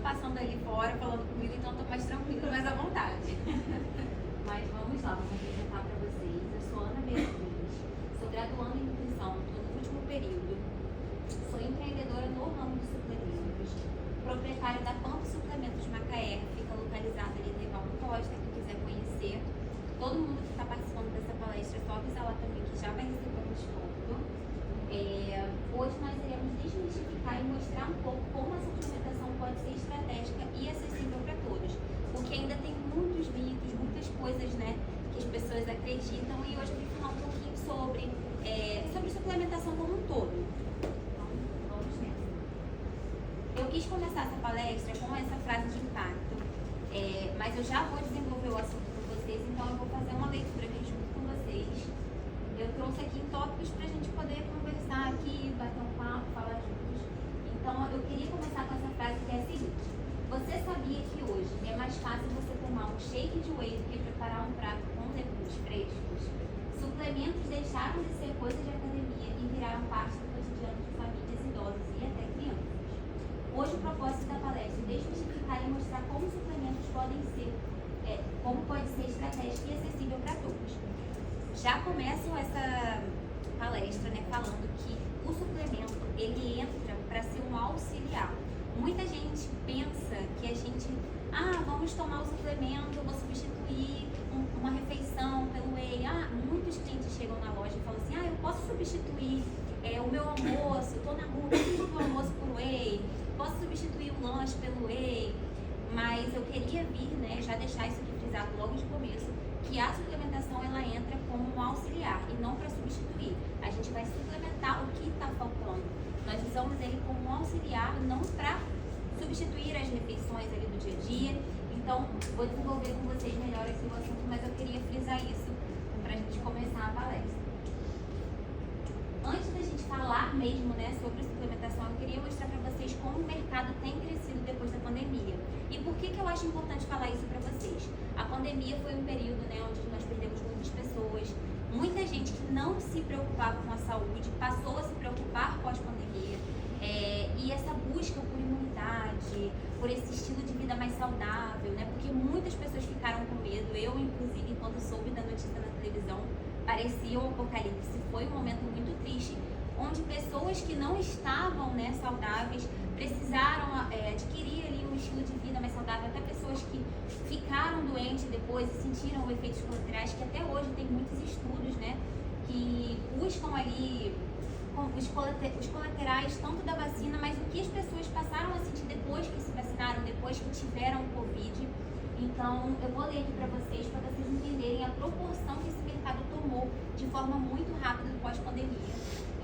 passando ali fora, falando comigo, então estou mais tranquila, mais à vontade. Mas vamos lá, vou apresentar para vocês. Eu sou Ana Beatriz, sou graduanda em nutrição, estou no último período. Sou empreendedora no ramo de suplementos, proprietária da Pampa Suplementos Macaé, que fica localizada ali em Evaldo Costa, quem quiser conhecer. Todo mundo que está participando dessa palestra, é só avisar lá também que já vai receber um desconto. Hoje nós iremos desmistificar e mostrar um pouco como a suplementação pode ser estratégica e acessível para todos. Porque ainda tem muitos mitos, muitas coisas, né, que as pessoas acreditam, e hoje eu vim falar um pouquinho sobre suplementação como um todo. Então, vamos nessa. Eu quis começar essa palestra com essa frase de impacto, mas eu já vou desenvolver o assunto com vocês, então eu vou fazer uma leitura aqui junto com vocês. Eu trouxe aqui tópicos para a gente poder conversar aqui, bater um papo, falar juntos. Então, eu queria começar com essa frase que é a seguinte: você sabia que hoje é mais fácil você tomar um shake de whey do que preparar um prato com legumes frescos? Suplementos deixaram de ser coisa de academia e viraram parte do cotidiano de famílias idosas e até crianças. Hoje o propósito da palestra é desmistificar e mostrar como suplementos podem ser, como pode ser estratégico e acessível para todos. Já começo essa palestra, né, falando que o suplemento, ele entra para ser um auxiliar. Muita gente pensa que a gente, vamos tomar o suplemento, eu vou substituir uma refeição pelo whey. Muitos clientes chegam na loja e falam assim, eu posso substituir o meu almoço, estou na rua, preciso do almoço por whey, posso substituir o lanche pelo whey. Mas eu queria vir, né, já deixar isso aqui frisado logo de começo, que a suplementação ela entra como um auxiliar e não para substituir. A gente vai suplementar o que está faltando. Nós usamos ele como um auxiliar, não para substituir as refeições ali do dia a dia. Então, vou desenvolver com vocês melhor aqui o assunto, mas eu queria frisar isso para a gente começar a palestra. Antes da gente falar mesmo, né, sobre suplementação, eu queria mostrar para vocês como o mercado tem crescido depois da pandemia. E por que eu acho importante falar isso para vocês? A pandemia foi um período, né, onde nós perdemos muitas pessoas, muita gente que não se preocupava com a saúde passou a se preocupar pós-pandemia, e essa busca por imunidade, por esse estilo de vida mais saudável, né, porque muitas pessoas ficaram com medo. Eu, inclusive, quando soube da notícia na televisão, parecia um apocalipse. Foi um momento muito triste, onde pessoas que não estavam, né, saudáveis precisaram adquirir ali um estilo de vida mais saudável, até pessoas que ficaram doentes depois e sentiram efeitos colaterais, que até hoje tem muitos estudos, né, que buscam ali os colaterais tanto da vacina, mas o que as pessoas passaram a sentir depois que se vacinaram, depois que tiveram o Covid. Então, eu vou ler aqui para vocês entenderem a proporção que esse mercado tomou de forma muito rápida pós-pandemia.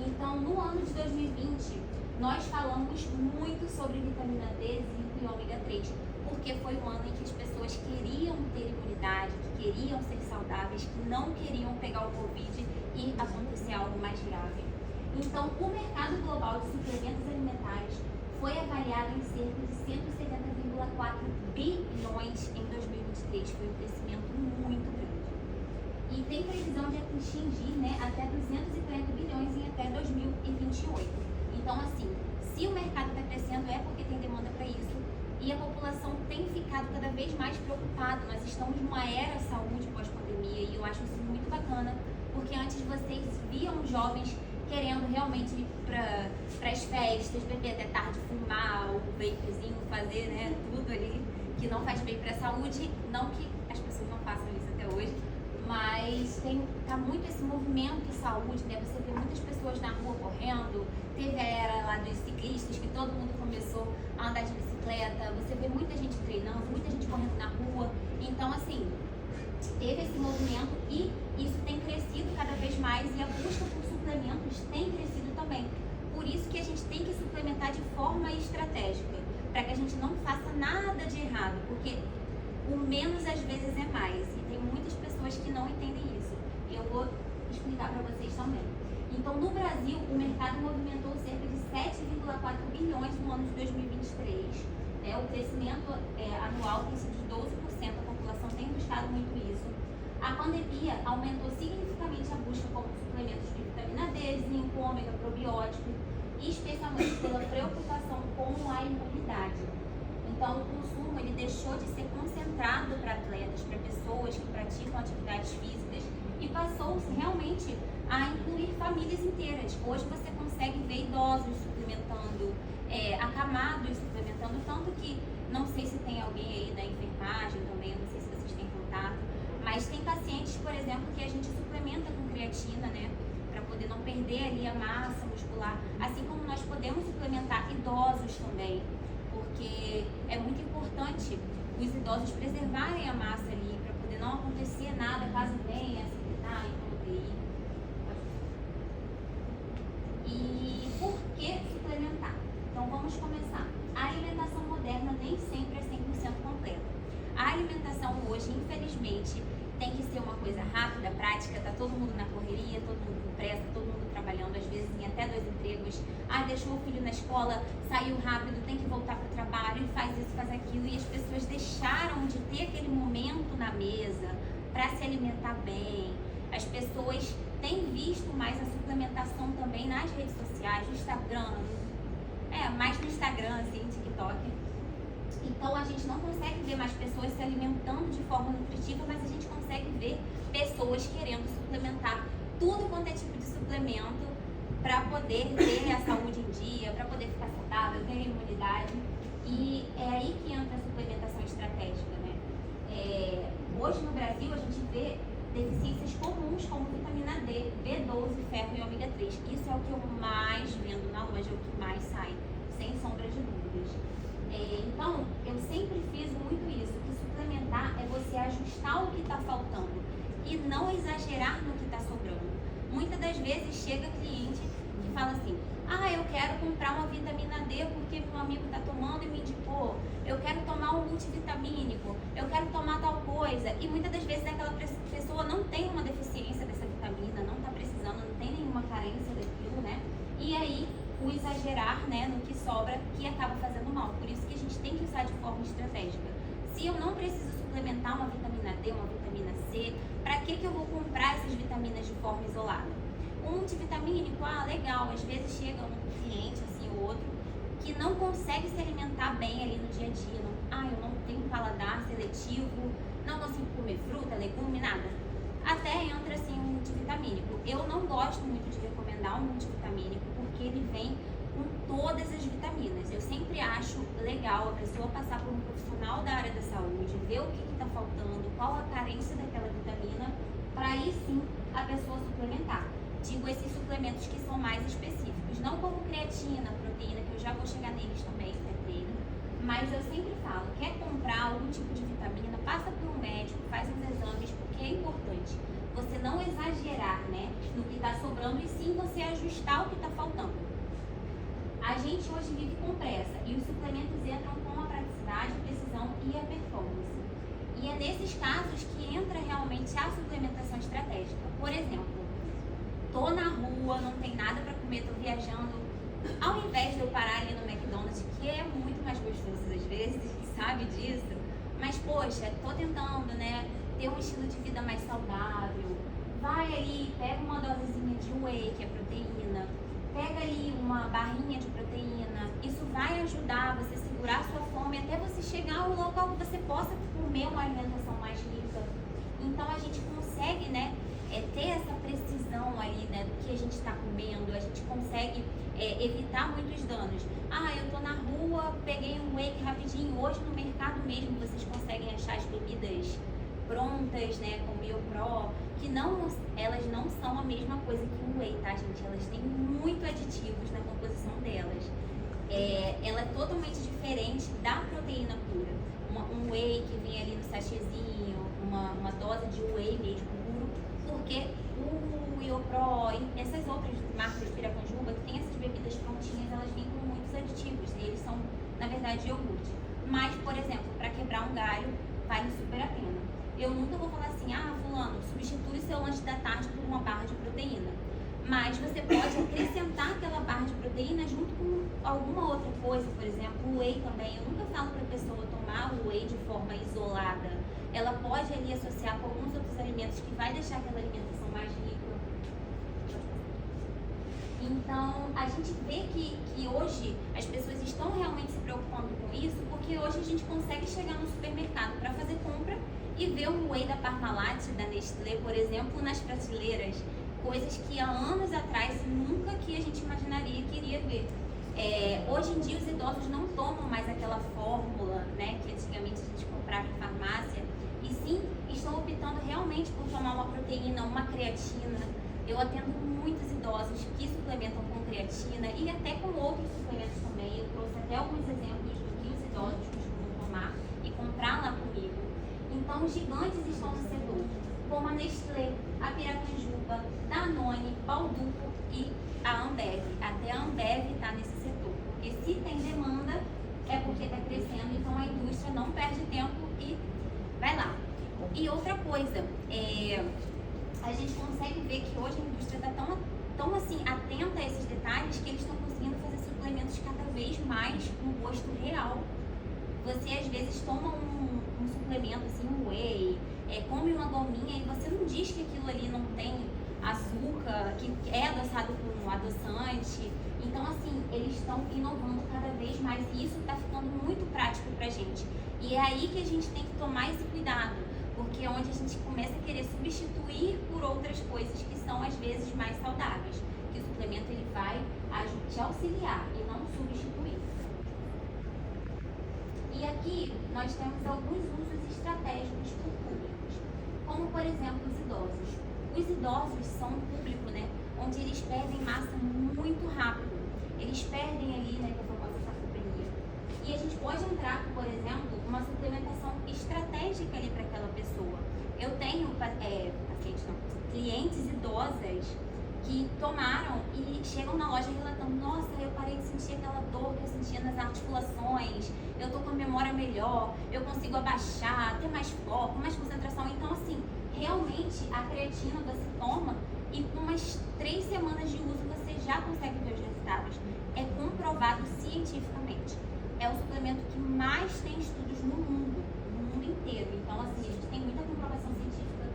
Então, no ano de 2020, nós falamos muito sobre vitamina D, zinco e ômega 3, porque foi um ano em que as pessoas queriam ter imunidade, que queriam ser saudáveis, que não queriam pegar o Covid e acontecer algo mais grave. Então, o mercado global de suplementos alimentares foi avaliado em cerca de 170,4 bilhões em 2023, foi um crescimento muito grande. E tem previsão de atingir, né, até 240 bilhões em até 2028. Então, assim, se o mercado está crescendo é porque tem demanda para isso, e a população tem ficado cada vez mais preocupada. Nós estamos numa era saúde pós-pandemia e eu acho isso muito bacana, porque antes vocês viam jovens querendo realmente ir para as festas, beber até tarde, fumar o vapezinho, fazer, né, tudo ali que não faz bem para a saúde. Não que as pessoas não façam isso até hoje, mas tá muito esse movimento saúde, né? Você vê muitas pessoas na rua correndo, teve a era lá dos ciclistas, que todo mundo começou a andar de bicicleta, você vê muita gente treinando, muita gente correndo na rua. Então, assim, teve esse movimento e isso tem crescido cada vez mais, e a busca por suplementos tem crescido também. Por isso que a gente tem que suplementar de forma estratégica, para que a gente não faça nada de errado, porque o menos às vezes é mais, e tem muitas pessoas que não entendem isso. E eu vou explicar para vocês também. Então, no Brasil, o mercado movimentou cerca de 7,4 bilhões no ano de 2023. O crescimento anual tem sido de 12%, a população tem buscado muito isso. A pandemia aumentou significativamente a busca por suplementos de vitamina D, zinco, ômega, probiótico, e especialmente pela preocupação com a imunidade. Então, o consumo ele deixou de ser concentrado para atletas, para pessoas que praticam atividades físicas e passou realmente a incluir famílias inteiras. Hoje você consegue ver idosos suplementando, acamados suplementando, tanto que não sei se tem alguém aí da enfermagem também, não sei se vocês têm contato, mas tem pacientes, por exemplo, que a gente suplementa com creatina, né? Para poder não perder ali a massa muscular, assim como nós podemos suplementar idosos também, porque é muito importante os idosos preservarem a massa ali, para poder não acontecer nada caso venha se gritar em UTI. E por que suplementar? Então vamos começar. A alimentação moderna nem sempre é 100% completa. A alimentação hoje, infelizmente, tem que ser uma coisa rápida, prática, tá todo mundo na correria, todo mundo com pressa, todo mundo trabalhando, às vezes em até 2 empregos. Deixou o filho na escola, saiu rápido, tem que voltar para o trabalho, e faz isso, faz aquilo, e as pessoas deixaram de ter aquele momento na mesa para se alimentar bem. As pessoas têm visto mais a suplementação também nas redes sociais, no Instagram, mais no Instagram, assim, TikTok. Então a gente não consegue ver mais pessoas se alimentando de forma nutritiva, mas a gente consegue ver pessoas querendo suplementar tudo quanto é tipo de suplemento para poder ter a saúde em dia, para poder ficar saudável, ter imunidade. E é aí que entra a suplementação estratégica, né? Hoje no Brasil a gente vê deficiências comuns como vitamina D, B12, ferro e ômega 3. Isso é o que eu mais vendo na loja, é o que mais sai, sem sombra de dúvidas. Então, eu sempre fiz muito isso, que suplementar é você ajustar o que está faltando e não exagerar no que está sobrando. Muitas das vezes chega cliente que fala assim, eu quero comprar uma vitamina D porque meu amigo está tomando e me indicou, eu quero tomar um multivitamínico, eu quero tomar tal coisa, e muitas das vezes aquela pessoa não tem uma deficiência dessa vitamina, não está precisando, não tem nenhuma carência daquilo, né? E aí, o exagerar, né, no que sobra, que acaba fazendo mal. Por isso que a gente tem que usar de forma estratégica. Se eu não preciso suplementar uma vitamina D, uma vitamina C, para que eu vou comprar essas vitaminas de forma isolada? Um multivitamínico, legal, às vezes chega um cliente, assim, ou outro, que não consegue se alimentar bem ali no dia a dia. Eu não tenho paladar seletivo, não consigo comer fruta, legume, nada. Até entra, assim, um multivitamínico. Eu não gosto muito de recomendar um multivitamínico, porque ele vem com todas as vitaminas. Eu sempre acho legal a pessoa passar por um profissional da área da saúde, ver o que está faltando, qual a carência daquela vitamina, para aí sim a pessoa suplementar. Digo esses suplementos que são mais específicos, não como creatina, proteína, que eu já vou chegar neles também, treino. Mas eu sempre falo, quer comprar algum tipo de vitamina, passa por um médico, faz uns exames, porque é importante você não exagerar, né, no que está sobrando e sim você ajustar o que está faltando. A gente hoje vive com pressa e os suplementos entram com a praticidade, a precisão e a performance. E é nesses casos que entra realmente a suplementação estratégica. Por exemplo, tô na rua, não tem nada para comer, tô viajando. Ao invés de eu parar ali no McDonald's, que é muito mais gostoso às vezes, a gente sabe disso, mas poxa, tô tentando, né, ter um estilo de vida mais saudável, vai ali, pega uma dosezinha de whey, que é proteína, pega ali uma barrinha de proteína, isso vai ajudar você a segurar a sua fome até você chegar ao local que você possa comer uma alimentação mais rica. Então a gente consegue, né, ter essa precisão ali, né, do que a gente está comendo, a gente consegue evitar muitos danos. Eu tô na rua, peguei um whey rapidinho, hoje no mercado mesmo vocês conseguem achar as bebidas prontas, né, como BioPro, que elas não são a mesma coisa que um whey, tá, gente? Elas têm muito aditivos na composição delas. Ela é totalmente diferente da proteína pura. Um whey que vem ali no sachêzinho, uma dose de whey mesmo puro, porque o BioPro e essas outras marcas de Piracanjuba que tem essas bebidas prontinhas, elas vêm com muitos aditivos, e eles são, na verdade, iogurte. Mas, por exemplo, para quebrar um galho, vale super a pena. Eu nunca vou falar assim, fulano, substitui seu lanche da tarde por uma barra de proteína. Mas você pode acrescentar aquela barra de proteína junto com alguma outra coisa, por exemplo, o whey também. Eu nunca falo para a pessoa tomar o whey de forma isolada. Ela pode ali associar com alguns outros alimentos que vai deixar aquela alimentação mais rica. Então, a gente vê que hoje as pessoas estão realmente se preocupando com isso, porque hoje a gente consegue chegar no supermercado para fazer compra e ver o whey da Parmalat, da Nestlé, por exemplo, nas prateleiras. Coisas que há anos atrás nunca que a gente imaginaria que iria ver. Hoje em dia os idosos não tomam mais aquela fórmula, né, que antigamente a gente comprava em farmácia, e sim estão optando realmente por tomar uma proteína, uma creatina. Eu atendo muitos idosos que suplementam com creatina e até com outros suplementos também. Eu trouxe até alguns exemplos do que os idosos costumam tomar e comprar lá comigo. Então, os gigantes estão no setor, como a Nestlé, a Piracanjuba, Danone, Balduco e a Ambev. Até a Ambev está nesse setor, porque se tem demanda é porque está crescendo, então a indústria não perde tempo e vai lá. E outra coisa, a gente consegue ver que hoje a indústria está tão assim, atenta a esses detalhes que eles estão conseguindo fazer suplementos cada vez mais com gosto real. Você às vezes toma um suplemento, assim, um whey, come uma gominha e você não diz que aquilo ali não tem açúcar, que é adoçado com adoçante. Então, assim, eles estão inovando cada vez mais e isso está ficando muito prático pra gente. E é aí que a gente tem que tomar esse cuidado, porque é onde a gente começa a querer substituir por outras coisas que são às vezes mais saudáveis. Que o suplemento ele vai te auxiliar e não substituir. E aqui nós temos alguns usos estratégicos por públicos, como por exemplo os idosos. Os idosos são um público, né, onde eles perdem massa muito rápido. Eles perdem ali, né, com a famosa sarcopenia. E a gente pode entrar com, por exemplo, uma suplementação estratégica ali para aquela pessoa. Eu tenho clientes idosas que tomaram e chegam na loja relatando: nossa, eu parei de sentir aquela dor que eu sentia nas articulações, eu tô com a memória melhor, eu consigo abaixar, ter mais foco, mais concentração. Então, assim, realmente a creatina você toma e com umas 3 semanas de uso você já consegue ver os resultados. É comprovado cientificamente. É o suplemento que mais tem estudos no mundo inteiro. Então, assim, a gente tem muita comprovação científica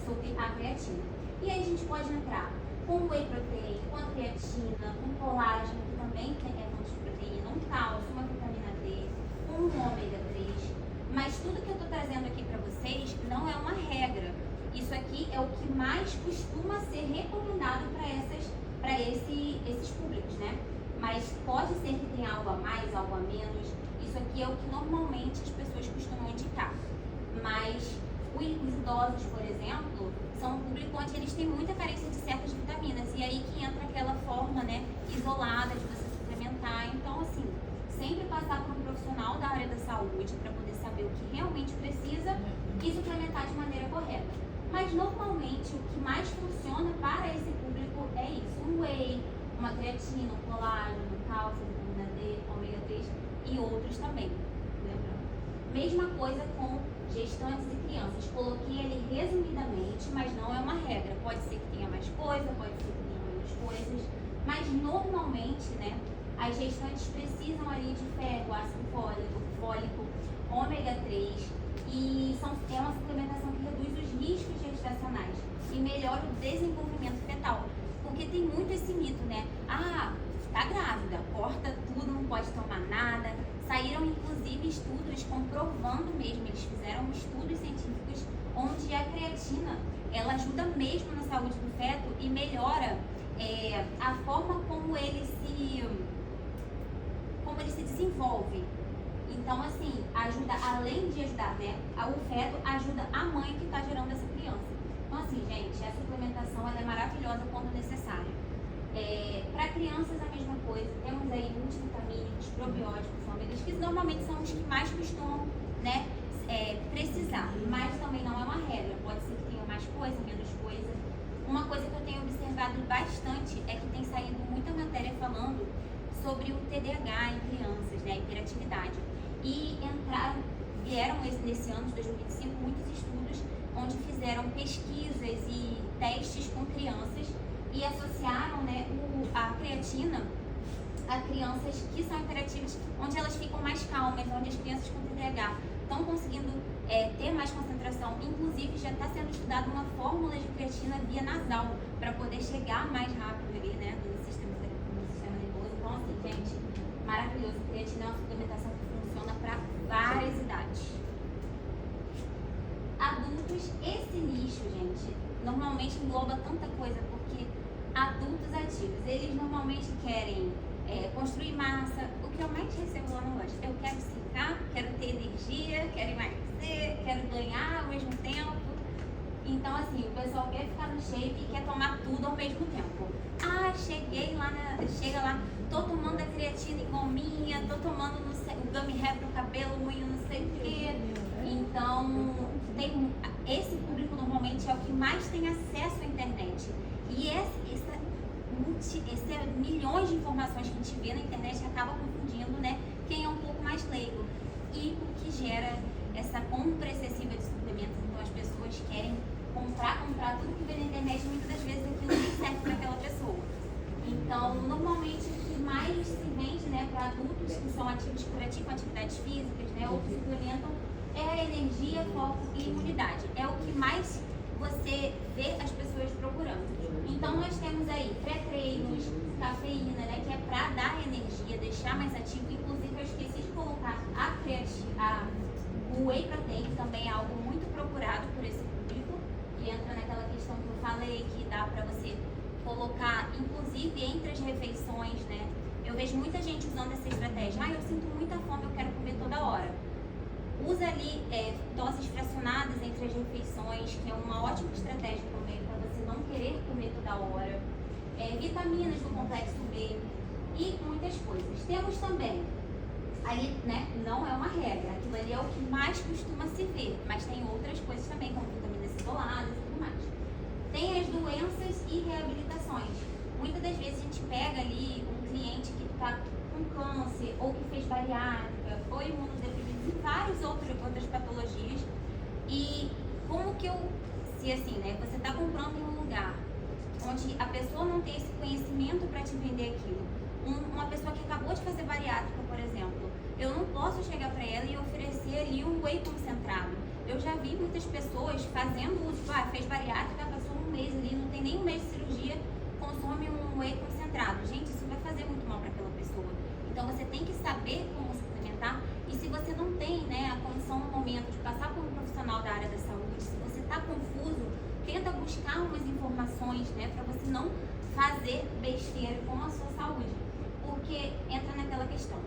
sobre a creatina. E aí a gente pode entrar com o whey protein, com a creatina, com colágeno, que também é fonte de proteína, um cálcio, uma vitamina D, um ômega 3. Mas tudo que eu estou trazendo aqui para vocês não é uma regra. Isso aqui é o que mais costuma ser recomendado para esses públicos, né? Mas pode ser que tenha algo a mais, algo a menos. Isso aqui é o que normalmente as pessoas costumam indicar. Mas os idosos, por exemplo, são um público onde eles têm muita carência de certas vitaminas. E aí que entra aquela forma, né, isolada de você suplementar. Então, assim, sempre passar por um profissional da área da saúde para poder saber o que realmente precisa e suplementar de maneira correta. Mas, normalmente, o que mais funciona para esse público é isso. Um whey, uma creatina, um colágeno, um cálcio, vitamina D, ômega 3 e outros também. Lembrando. Mesma coisa com gestantes e crianças. Coloquei ali resumidamente, mas não é uma regra. Pode ser que tenha mais coisa, pode ser que tenha menos coisas. Mas, normalmente, né, as gestantes precisam ali de ferro, ácido fólico, ômega 3 e é uma suplementação que reduz os riscos gestacionais e melhora o desenvolvimento fetal. Porque tem muito esse mito, né? Ah, tá grávida, corta tudo, não pode tomar nada. Saíram inclusive estudos comprovando mesmo, eles fizeram estudos científicos onde a creatina, ela ajuda mesmo na saúde do feto e melhora a forma como ele se desenvolve. Então, assim, ajuda, além de ajudar, né, o feto, ajuda a mãe que está gerando essa criança. Então, assim, gente, a suplementação ela é maravilhosa quando necessária. Para crianças, a mesma coisa. Temos aí multivitamínicos, probióticos, ômegas, que normalmente são os que mais costumam, né, precisar. Mas também não é uma regra. Pode ser que tenha mais coisa, menos coisa. Uma coisa que eu tenho observado bastante é que tem saído muita matéria falando sobre o TDAH em crianças, né, a hiperatividade. E vieram nesse ano de 2025 muitos estudos onde fizeram pesquisas e testes com crianças e associaram, né, a creatina a crianças que são hiperativas, onde elas ficam mais calmas, onde as crianças com TDAH estão conseguindo ter mais concentração. Inclusive já está sendo estudada uma fórmula de creatina via nasal para poder chegar mais rápido ali, né, no sistema nervoso. Então, assim, gente, maravilhoso. Creatina é uma suplementação que funciona para várias idades. Adultos, esse nicho, gente, normalmente engloba tanta coisa, porque adultos ativos, eles normalmente querem construir massa. O que eu mais recebo lá na loja, eu quero secar, quero ter energia, quero emagrecer, quero ganhar ao mesmo tempo. Então, assim, o pessoal quer ficar no shape e quer tomar tudo ao mesmo tempo. Ah, chega lá, tô tomando a creatina em gominha, tô tomando o gummy hair pro cabelo, unha, não sei o quê. Então, esse público normalmente é o que mais tem acesso à internet. E esse milhões de informações que a gente vê na internet acaba confundindo, né, quem é um pouco mais leigo. E o que gera essa compra excessiva de suplementos. Então as pessoas querem comprar tudo que vê na internet, muitas das vezes aquilo não serve para aquela pessoa. Então, normalmente o que mais se vende, né, para adultos que são ativos por atividades físicas, né, ou que suplementam, é a energia, foco e imunidade. É o que mais você vê as pessoas procurando. Então nós temos aí pré-treinos, cafeína, né, que é para dar energia, deixar mais ativo. Inclusive eu esqueci de colocar o whey protein, que também é algo muito procurado por esse público, que entra naquela questão que eu falei, que dá para você colocar, inclusive entre as refeições, né. Eu vejo muita gente usando essa estratégia. Eu sinto muita fome, eu quero comer toda hora. Usa ali doses fracionadas entre as refeições, que é uma ótima estratégia também para você não querer comer toda hora. Vitaminas do complexo B e muitas coisas. Temos também, ali, né, não é uma regra, aquilo ali é o que mais costuma se ver, mas tem outras coisas também, como vitaminas isoladas e tudo mais. Tem as doenças e reabilitações. Muitas das vezes a gente pega ali um cliente que está com câncer, ou que fez bariátrica, ou imunodeprimido, e várias outras patologias. E como que se assim, né, você está comprando em um lugar onde a pessoa não tem esse conhecimento para te vender aquilo, uma pessoa que acabou de fazer bariátrica, por exemplo, eu não posso chegar para ela e oferecer ali um whey concentrado. Eu já vi muitas pessoas fazendo uso, fez bariátrica, passou um mês ali, não tem nem um mês de cirurgia, consome um whey concentrado. Gente, isso vai fazer muito mal para aquela pessoa. Então você tem que saber como suplementar, e se você não tem, né, a condição no momento de passar por um profissional da área da saúde, se você está confuso, tenta buscar umas informações, né, para você não fazer besteira com a sua saúde. Porque entra naquela questão,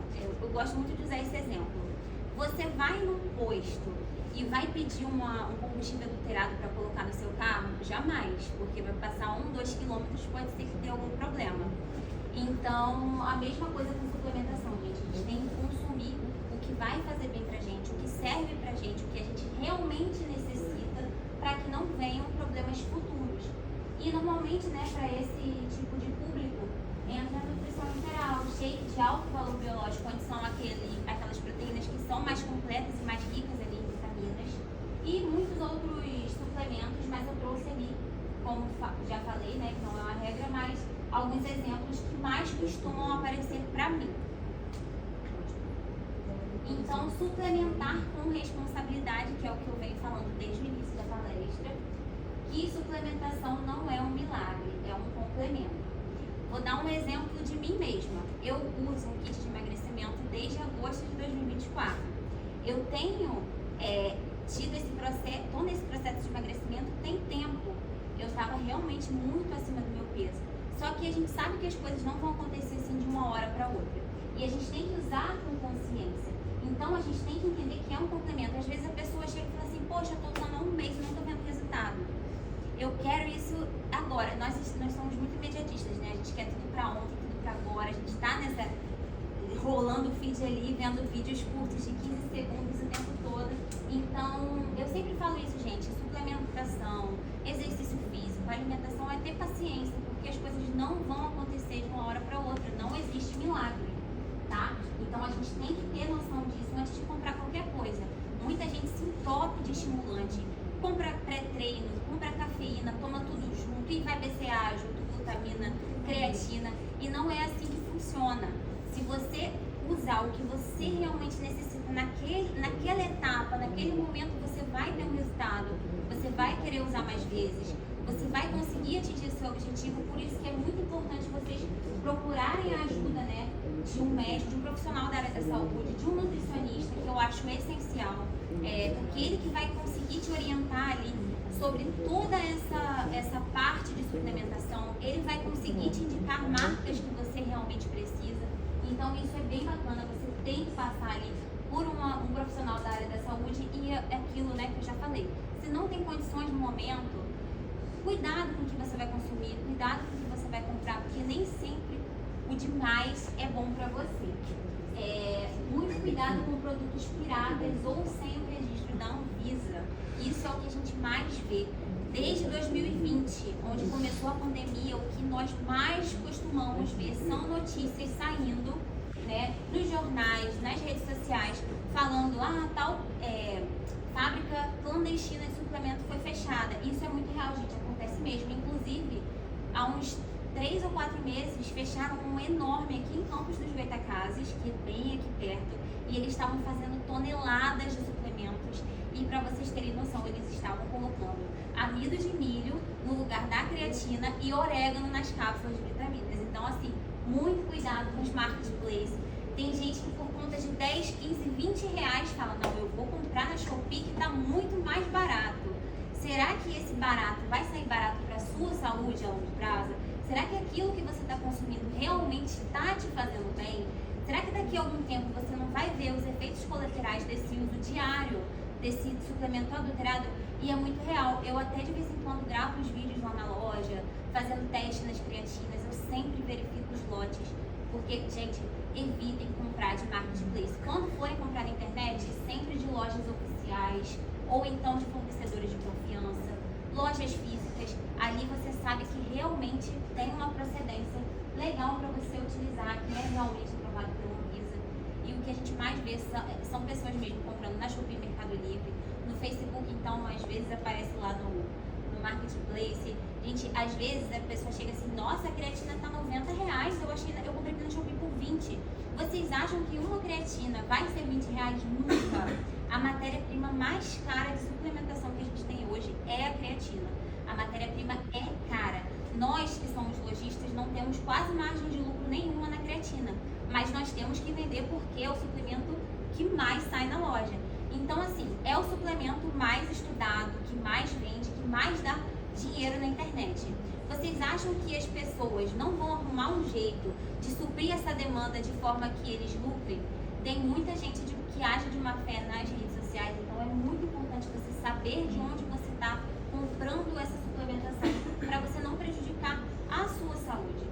eu gosto muito de usar esse exemplo. Você vai num posto e vai pedir um combustível adulterado para colocar no seu carro? Jamais, porque vai passar 1-2 quilômetros, pode ser que tenha algum problema. Então, a mesma coisa com suplementação, gente. A gente tem que consumir o que vai fazer bem pra gente, o que serve pra gente, o que a gente realmente necessita, para que não venham problemas futuros. E normalmente, né, para esse tipo de público, entra a nutrição integral, shake de alto valor biológico, onde são aquelas proteínas que são mais completas e mais ricas ali em vitaminas, e muitos outros suplementos, mas eu trouxe ali, como já falei, né, que não é uma regra, mas alguns exemplos que mais costumam aparecer para mim. Então, suplementar com responsabilidade, que é o que eu venho falando desde o início da palestra, que suplementação não é um milagre, é um complemento. Vou dar um exemplo de mim mesma. Eu uso um kit de emagrecimento desde agosto de 2024. Eu tenho tido esse processo, estou nesse processo de emagrecimento tem tempo. Eu estava realmente muito acima do meu peso. Só que a gente sabe que as coisas não vão acontecer assim de uma hora para outra. E a gente tem que usar com consciência. Então a gente tem que entender que é um complemento. Às vezes a pessoa chega e fala assim, poxa, eu estou usando há um mês e não estou vendo resultado. Eu quero isso agora. Nós somos muito imediatistas, né? A gente quer tudo para ontem, tudo para agora. A gente está rolando o feed ali, vendo vídeos curtos de 15 segundos o tempo todo. Então, eu sempre falo isso, gente. Suplementação, exercício físico, alimentação é ter paciência, porque as coisas não vão acontecer de uma hora para outra. Não existe milagre, tá? Então, a gente tem que ter noção disso antes de comprar qualquer coisa. Muita gente se entope de estimulante, compra pré-treino, compra cafeína, toma tudo junto e vai BCA junto, glutamina, creatina, e não é assim que funciona. Se você usar o que você realmente necessita naquela etapa, naquele momento, você vai ter um resultado, você vai querer usar mais vezes. você vai conseguir atingir seu objetivo. Por isso que é muito importante vocês procurarem a ajuda, né, de um médico, de um profissional da área da saúde, de um nutricionista, que eu acho essencial, porque ele que vai conseguir te orientar ali sobre toda essa parte de suplementação. Ele vai conseguir te indicar marcas que você realmente precisa. Então isso é bem bacana, você tem que passar ali por um profissional da área da saúde. E é aquilo, né, que eu já falei, se não tem condições no momento, cuidado com o que você vai consumir, cuidado com o que você vai comprar, porque nem sempre o demais é bom para você. Muito cuidado com produtos piratas ou sem o registro da Anvisa. Isso é o que a gente mais vê. Desde 2020, onde começou a pandemia, o que nós mais costumamos ver são notícias saindo, né, nos jornais, nas redes sociais, falando, tal fábrica clandestina de suplemento foi fechada. Isso é muito real, gente, acontece mesmo. Inclusive, há uns 3 ou 4 meses, fecharam um enorme aqui em Campos dos Goytacazes, que é bem aqui perto, e eles estavam fazendo toneladas de suplementos. E para vocês terem noção, eles estavam colocando amido de milho no lugar da creatina e orégano nas cápsulas de vitaminas. Então, assim, muito cuidado com os marketplaces. Tem gente que por conta de 10, 15, 20 reais fala, não, eu vou comprar na Shopee que está muito mais barato. Será que esse barato vai sair barato para a sua saúde a longo prazo? Será que aquilo que você está consumindo realmente está te fazendo bem? Será que daqui a algum tempo você não vai ver os efeitos colaterais desse uso diário, desse suplemento adulterado? E é muito real. Eu até de vez em quando gravo os vídeos lá na loja, fazendo teste nas creatinas, eu sempre verifico os lotes. Porque, gente, evitem comprar de marketplace. Quando forem comprar na internet, sempre de lojas oficiais ou então de fornecedores de confiança, lojas físicas. Ali você sabe que realmente tem uma procedência legal para você utilizar, que é realmente aprovado pela Anvisa. E o que a gente mais vê são pessoas mesmo comprando na Shopee, Mercado Livre, no Facebook. Então, às vezes aparece lá no marketplace. Gente, às vezes a pessoa chega assim, nossa, a creatina tá R$90, eu comprei aqui na Shopee por 20. Vocês acham que uma creatina vai ser R$20? Nunca. A matéria-prima mais cara de suplementação que a gente tem hoje é a creatina. A matéria-prima é cara. Nós que somos lojistas não temos quase margem de lucro nenhuma na creatina, mas nós temos que vender porque é o suplemento que mais sai na loja. Então, assim, é o suplemento mais estudado, que mais vende, que mais dá dinheiro na internet. Vocês acham que as pessoas não vão arrumar um jeito de suprir essa demanda de forma que eles lucrem? Tem muita gente que age de má fé nas redes sociais, então é muito importante você saber de onde você está comprando essa suplementação para você não prejudicar a sua saúde.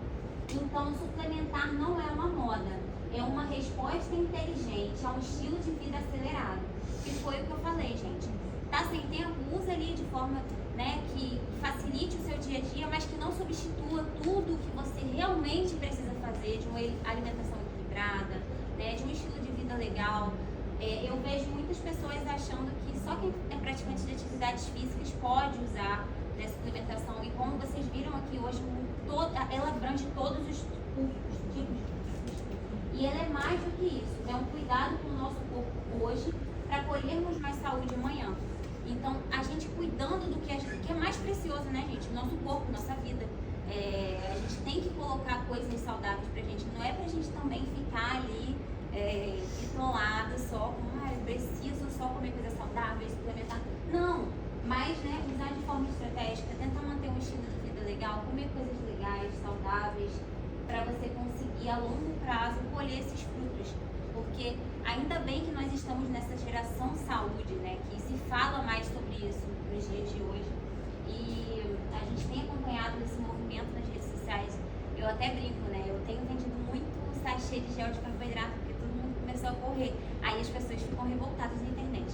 Então, suplementar não é uma moda, é uma resposta inteligente a um estilo de vida acelerado. Que foi o que eu falei, gente. Tá sem tempo, usa ali de forma, né, que facilite o seu dia a dia, mas que não substitua tudo que você realmente precisa fazer, de uma alimentação equilibrada, né, de um estilo de vida legal. Eu vejo muitas pessoas achando que só quem é praticante de atividades físicas pode usar, né, suplementação. E como vocês viram aqui hoje, ela abrange todos os tipos de públicos. E ela é mais do que isso, é um cuidado com o nosso corpo hoje para colhermos mais saúde amanhã. Então, a gente cuidando do que é mais precioso, né, gente? Nosso corpo, nossa vida. A gente tem que colocar coisas saudáveis pra gente. Não é pra gente também ficar ali bitolado só com, eu preciso só comer coisas saudáveis, suplementar. Não, mas, né, usar de forma estratégica, tentar manter um estilo de vida legal, comer coisas legais, saudáveis, para você conseguir a longo prazo colher esses frutos. Porque ainda bem que nós estamos nessa geração saúde, né, que se fala mais sobre isso nos dias de hoje. E a gente tem acompanhado esse movimento nas redes sociais. Eu até brinco, né, eu tenho vendido muito sachê de gel de carboidrato, porque todo mundo começou a correr. Aí as pessoas ficam revoltadas na internet.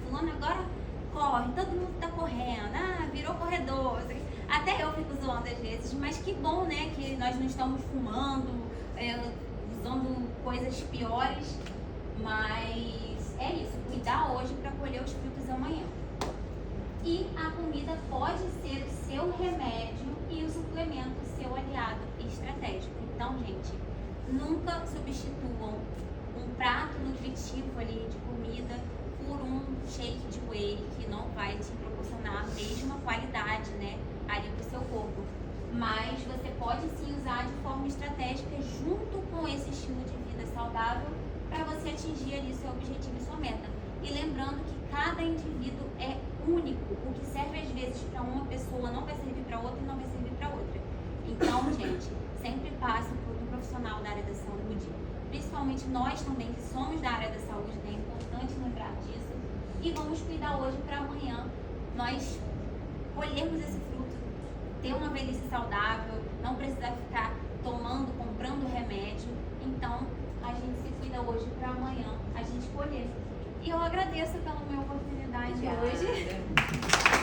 Fulano agora corre, todo mundo tá correndo, virou corredor. Até eu fico zoando às vezes, mas que bom, né, que nós não estamos fumando, usando coisas piores, mas é isso, cuidar hoje para colher os frutos amanhã. E a comida pode ser o seu remédio e o suplemento o seu aliado estratégico. Então, gente, nunca substituam um prato nutritivo ali de comida por um shake de whey que não vai te proporcionar a mesma qualidade, né, ali para o seu corpo. Mas você pode sim usar de forma estratégica junto com esse estilo de vida saudável para você atingir ali seu objetivo e sua meta. E lembrando que cada indivíduo é único. O que serve às vezes para uma pessoa não vai servir para outra e não vai servir para outra. Então, gente, sempre passe por um profissional da área da saúde, principalmente nós também que somos da área da saúde, né? É importante lembrar disso. E vamos cuidar hoje para amanhã nós colhermos esse fruto, ter uma velhice saudável, não precisar ficar comprando remédio. Então, a gente se cuida hoje para amanhã a gente colher. E eu agradeço pela minha oportunidade hoje.